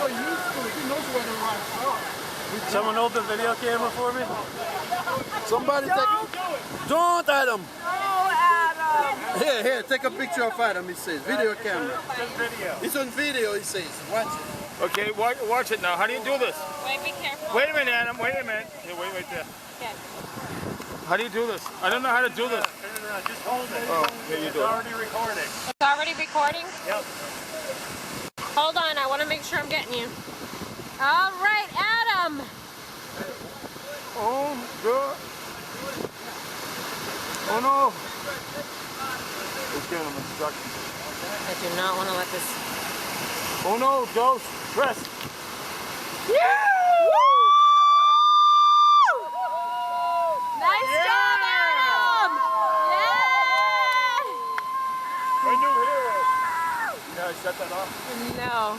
so used to it. He knows where to run from. Someone hold the video camera for me. Somebody don't, Adam. Oh, Adam. Here, take a picture of Adam, he says. Video camera. It's video. It's on video, he says. Watch it. Okay, watch it now. How do you do this? Wait, be careful. Wait a minute, Adam. Wait a minute. Here, wait right there. Okay. How do you do this? I don't know how to do this. Turn it around. Just hold it. Oh, here you It's do it. already recording. It's already recording? Yep. Hold on, I want to make sure I'm getting you. All right, Adam. Oh, God. Oh, no. Let's give him instructions. I do not want to let this... Oh, no, Ghost. Press. Nice job, Adam! My new hero. You know how to shut that off? Yeah! No.